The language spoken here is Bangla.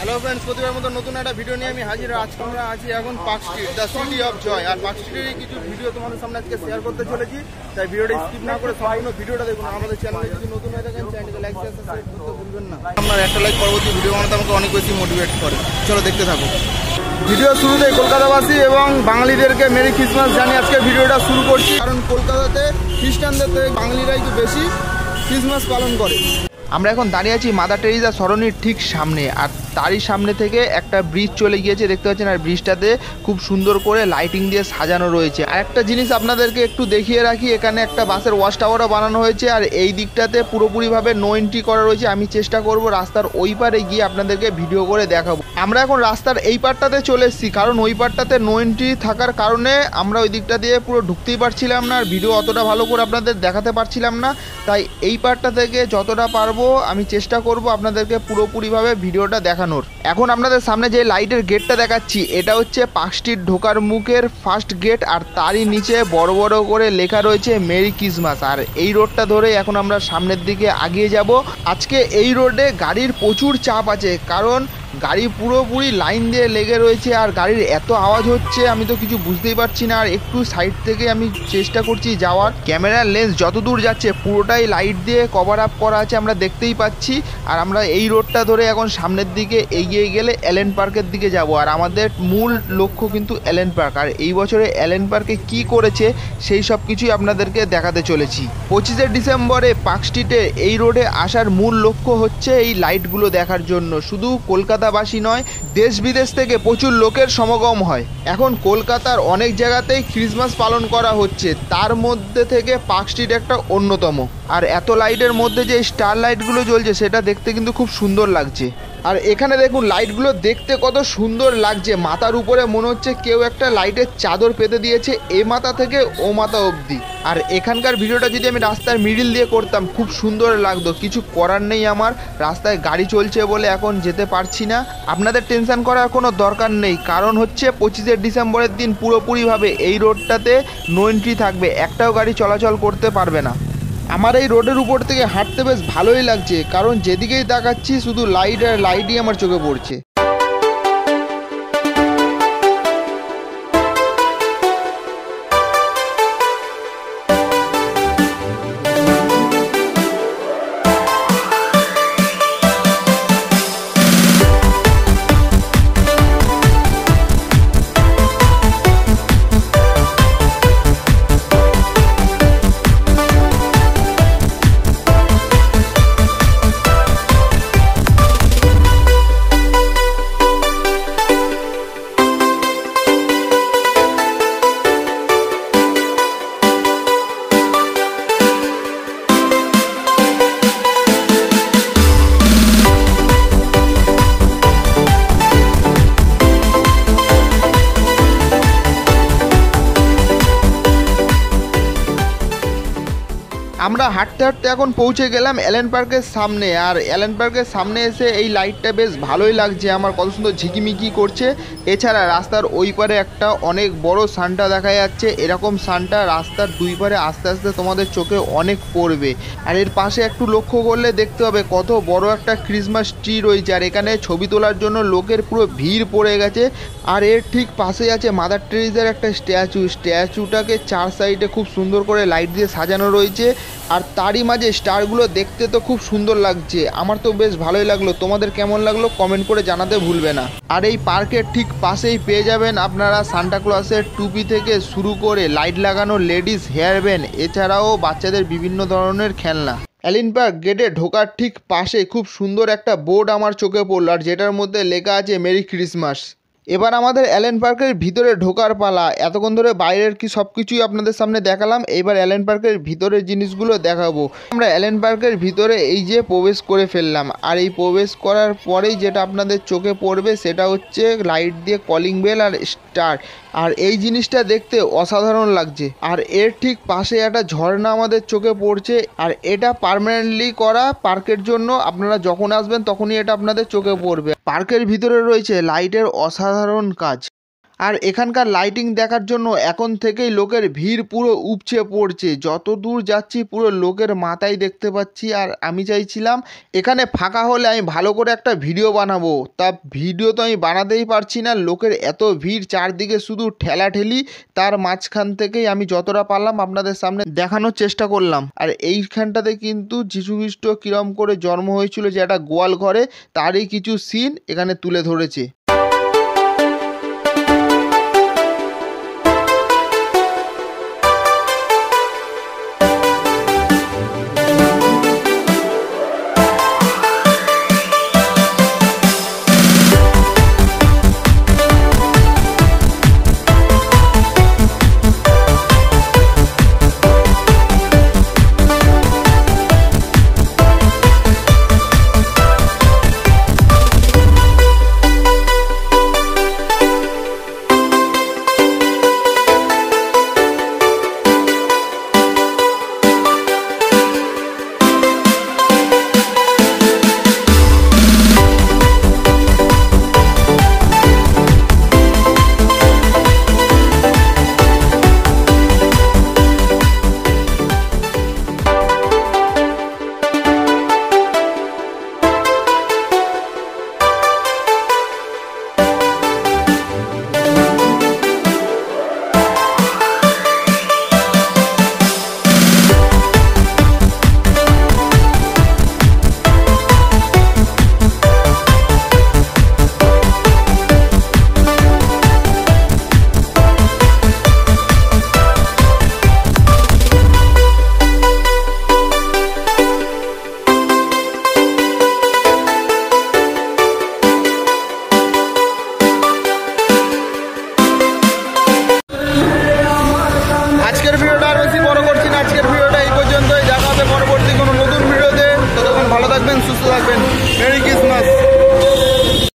হ্যালো ফ্রেন্ডস, প্রতিবার মতো নতুন একটা ভিডিও নিয়ে আমি হাজির। আজকে আমরা আছি এখন Park Street, the city of joy. আর পার্ক স্ট্রিটের কিছু ভিডিও তোমাদের সামনে আজকে শেয়ার করতে চলেছি, তাই ভিডিওটা স্কিপ না করে সম্পূর্ণ ভিডিওটা দেখুন। আমাদের চ্যানেলে যদি নতুন হয়ে থাকেন চ্যানেলকে লাইক শেয়ার সাবস্ক্রাইব করতে ভুলবেন না। আপনার একটা লাইক পরবর্তী ভিডিও বানাতে আমাকে অনেক বেশি মোটিভেট করে। চলো দেখতে থাকো। ভিডিও শুরুতেই কলকাতাবাসী এবং বাঙালিদেরকে মেরি ক্রিসমাস জানিয়ে আজকে ভিডিওটা শুরু করছি, কারণ কলকাতাতে খ্রিস্টানদের থেকে বাঙালিরা একটু বেশি ক্রিসমাস পালন করে। আমরা এখন দাঁড়িয়ে আছি মাদার টেরিজা সরণির ঠিক সামনে, আর তারই সামনে থেকে একটা ব্রিজ চলে গিয়েছে দেখতে পাচ্ছেন। আর ব্রিজটাতে খুব সুন্দর করে লাইটিং দিয়ে সাজানো রয়েছে। আর একটা জিনিস আপনাদেরকে একটু দেখিয়ে রাখি, এখানে একটা বাসের ওয়াচ টাওয়ারও বানানো হয়েছে। আর এই দিকটাতে পুরোপুরিভাবে নো এন্ট্রি করা রয়েছে। আমি চেষ্টা করব রাস্তার ওই পারে গিয়ে আপনাদেরকে ভিডিও করে দেখাবো। আমরা এখন রাস্তার এই পারটাতে চলে এসেছি, কারণ ওই পারটাতে নো এন্ট্রি থাকার কারণে আমরা ওই দিকটা দিয়ে পুরো ঢুকতেই পারছিলাম না, আর ভিডিও অতটা ভালো করে আপনাদের দেখাতে পারছিলাম না। তাই এই পারটা থেকে যতটা পারবো আমি চেষ্টা করব আপনাদেরকে পুরোপুরিভাবে ভিডিওটা দেখানোর। এখন আপনাদের সামনে যে লাইটের গেটটা দেখাচ্ছি, এটা হচ্ছে পার্ক স্ট্রিট ঢোকার মুখের ফার্স্ট গেট। আর তারই নিচে বড় বড় করে লেখা রয়েছে মেরি ক্রিসমাস। আর এই রোডটা ধরে এখন আমরা সামনের দিকে এগিয়ে যাব। আজকে এই রোডে গাড়ির প্রচুর চাপ আছে, কারণ গাড়ি পুরোপুরি লাইন দিয়ে লেগে রয়েছে। আর গাড়ির এত আওয়াজ হচ্ছে আমি তো কিছু বুঝতেই পারছি না। আর একটু সাইড থেকে আমি চেষ্টা করছি যাওয়ার, ক্যামেরার লেন্স যত দূর যাচ্ছে পুরোটাই লাইট দিয়ে কভার আপ করা আছে, আমরা দেখতেই পাচ্ছি। আর আমরা এই রোডটা ধরে এখন সামনের দিকে এগিয়ে গেলে এলেন পার্কের দিকে যাব। আর আমাদের মূল লক্ষ্য কিন্তু এলেন পার্ক। আর এই বছরে এলেন পার্কে কি করেছে সেই সব কিছুই আপনাদেরকে দেখাতে চলেছি। 25শে ডিসেম্বরে পার্ক স্ট্রিটে এই রোডে আসার মূল লক্ষ্য হচ্ছে এই লাইটগুলো দেখার জন্য। শুধু কলকাতাবাসী নয়, দেশ বিদেশ থেকে প্রচুর লোকের সমাগম হয়। এখন কলকাতার অনেক জায়গাতেই ক্রিসমাস পালন করা হচ্ছে, তার মধ্যে থেকে পার্ক স্ট্রিট একটা অন্যতম। আর এত লাইটের মধ্যে যে স্টার লাইটগুলো জ্বলছে সেটা দেখতে কিন্তু খুব সুন্দর লাগছে। আর এখানে দেখুন লাইটগুলো দেখতে কত সুন্দর লাগছে। মাথার উপরে মনে হচ্ছে কেউ একটা লাইটের চাদর পেতে দিয়েছে এ মাথা থেকে ও মাথা অবধি। আর এখানকার ভিডিওটা যদি আমি রাস্তার মিডিল দিয়ে করতাম খুব সুন্দর লাগতো। কিছু করার নেই, আমার রাস্তায় গাড়ি চলছে বলে এখন যেতে পারছি না। আপনাদের টেনশন করার কোনো দরকার নেই, কারণ হচ্ছে 25শে ডিসেম্বরের দিন পুরোপুরিভাবে এই রোডটাতে নো এন্ট্রি থাকবে, একটাও গাড়ি চলাচল করতে পারবে না। আমার এই রোডের উপর থেকে হাঁটতে বেশ ভালোই লাগছে, কারণ যেদিকেই তাকাচ্ছি শুধু লাইট আর লাইটই আমার চোখে পড়ছে। আমরা হাঁটতে হাঁটতে এখন পৌঁছে গেলাম এলেন পার্কের সামনে। আর এলেন পার্কের সামনে এসে এই লাইটটা বেশ ভালোই লাগছে আমার, কত সুন্দর ঝিকিমিকি করছে। এছাড়া রাস্তার ওই পারে একটা অনেক বড় সানটা দেখা যাচ্ছে। এরকম সানটা রাস্তার দুই পারে আস্তে আস্তে তোমাদের চোখে অনেক পড়বে। আর এর পাশে একটু লক্ষ্য করলে দেখতে হবে কত বড় একটা ক্রিসমাস ট্রি রয়েছে। আর এখানে ছবি তোলার জন্য লোকের পুরো ভিড় পড়ে গেছে। আর এর ঠিক পাশেই আছে মাদার টেরিজার একটা স্ট্যাচুটাকে চার সাইডে খুব সুন্দর করে লাইট দিয়ে সাজানো রয়েছে। আর তারই মাঝে স্টারগুলো দেখতে তো খুব সুন্দর লাগছে, আমার তো বেশ ভালোই লাগলো। তোমাদের কেমন লাগলো কমেন্ট করে জানাতে ভুলবে না। আর এই পার্কের ঠিক পাশেই পেয়ে যাবেন আপনারা সান্টা ক্লসের টুপি থেকে শুরু করে লাইট লাগানো লেডিস হেয়ার ব্যান্ড, এছাড়াও বাচ্চাদের বিভিন্ন ধরনের খেলনা। এলেন পার্ক গেটে ঢোকার ঠিক পাশে খুব সুন্দর একটা বোর্ড আমার চোখে পড়লো, আর যেটার মধ্যে লেখা আছে মেরি ক্রিসমাস। এবার আমাদের এলেন পার্কের ভিতরে ঢোকার পালা। এতক্ষণ ধরে বাইরের কি সব কিছুই আপনাদের সামনে দেখালাম, এবার এলেন পার্কের ভিতরের জিনিসগুলো দেখাবো। আমরা এলেন পার্কের ভিতরে এই যে প্রবেশ করে ফেললাম। আর এই প্রবেশ করার পরেই যেটা আপনাদের চোখে পড়বে সেটা হচ্ছে লাইট দিয়ে কলিং বেল আর স্টার। আর এই জিনিসটা দেখতে অসাধারণ লাগছে। আর এর ঠিক পাশে একটা ঝর্ণা আমাদের চোখে পড়ছে। আর এটা পার্মানেন্টলি করা পার্কের জন্য, আপনারা যখন আসবেন তখনই এটা আপনাদের চোখে পড়বে। পার্কের ভিতরে রয়েছে লাইটের অসাধারণ কাজ। আর এখানকার লাইটিং দেখার জন্য এখন থেকেই লোকের ভিড় পুরো উপচে পড়ছে। যত দূর যাচ্ছি পুরো লোকের মাথায় দেখতে পাচ্ছি। আর আমি চাইছিলাম এখানে ফাঁকা হলে আমি ভালো করে একটা ভিডিও বানাবো, তা ভিডিও তো আমি বানাতেই পারছি না, লোকের এত ভিড়, চারদিকে শুধু ঠেলাঠেলি। তার মাঝখান থেকেই আমি যতটা পারলাম আপনাদের সামনে দেখানোর চেষ্টা করলাম। আর এইখানটাতে কিন্তু যীশু খ্রিস্ট কিরম করে জন্ম হয়েছিল, যে একটা গোয়াল ঘরে, তারই কিছু সিন এখানে তুলে ধরেছে।